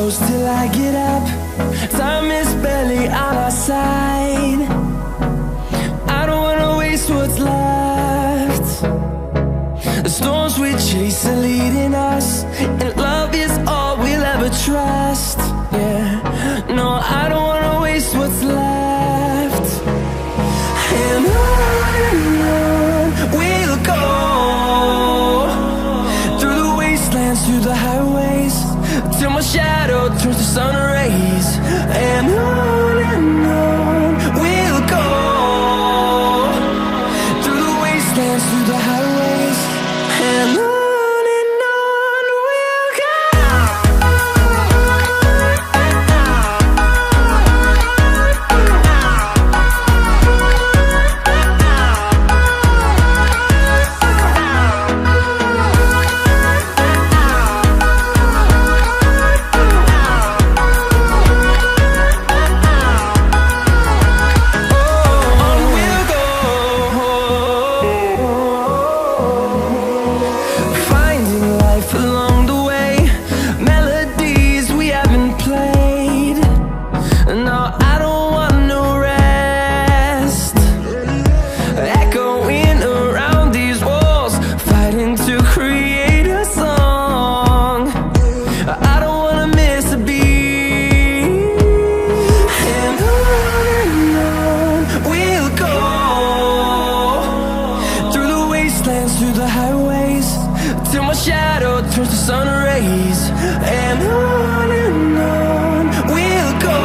close till I get up. Time is barely on our side. I don't wanna waste what's left. The storms we chase are leading us, and love is all we'll ever trust. Yeah, no, I don't wanna waste what's left. And on we'll go, through the wastelands, through the highways, till my shadow turns to sun rays. And on we'll go, through the wastelands, through the highways, and on we'll go. Through the highways, till my shadow turns to sun rays. And on we'll go,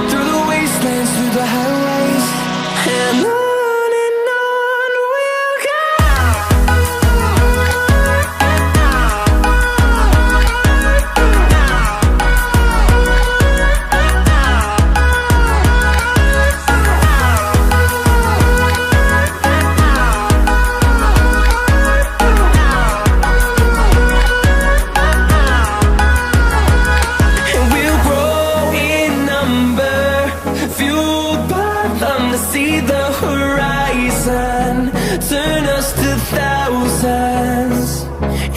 through the wastelands, through the highways, and on we'll go. See the horizon, turn us to thousands,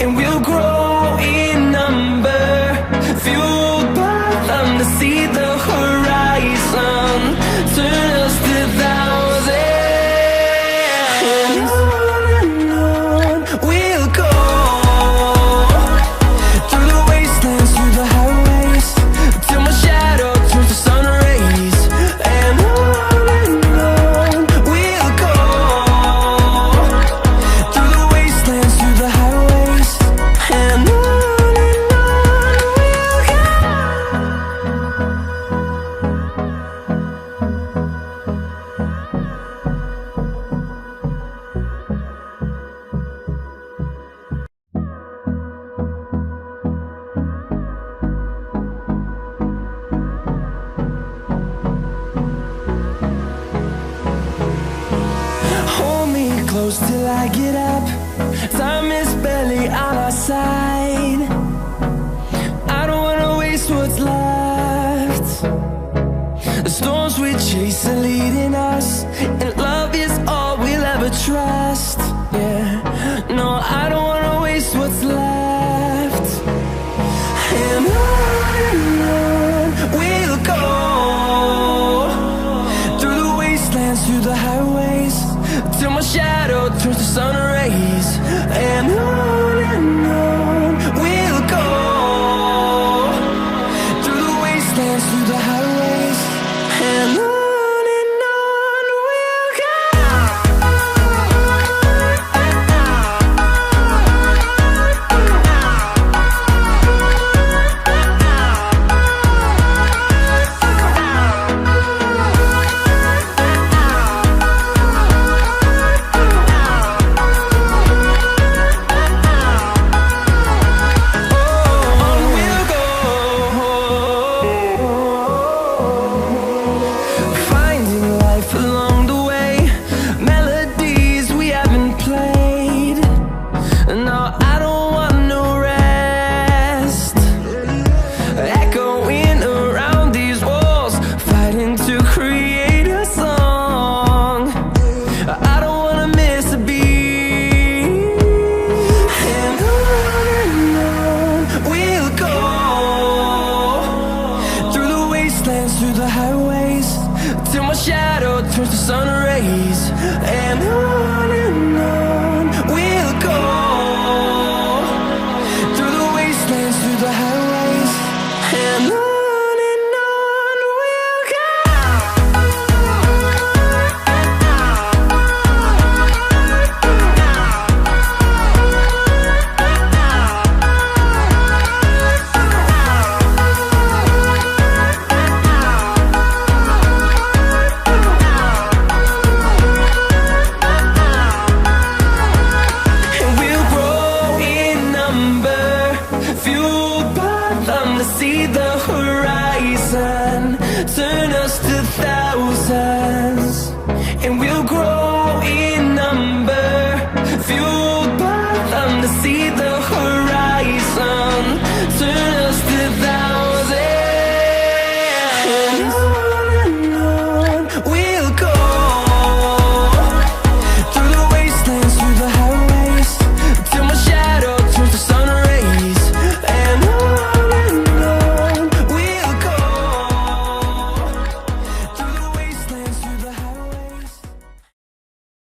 and we'll grow in number, fueled by them. To see the horizon, turn us to thousands, and on we'll go, through the wastelands, through the highways, till my shadow turns to sun rays. And close till I get up. Time is barely on our side. I don't wanna waste what's left. The storms we chase are leading us, and love is all we'll ever trust. Yeah, no, I don't wanna waste what's left. And on we'll go, through the wastelands, through the highways, till my shadow turns to sun rays. And on you grow.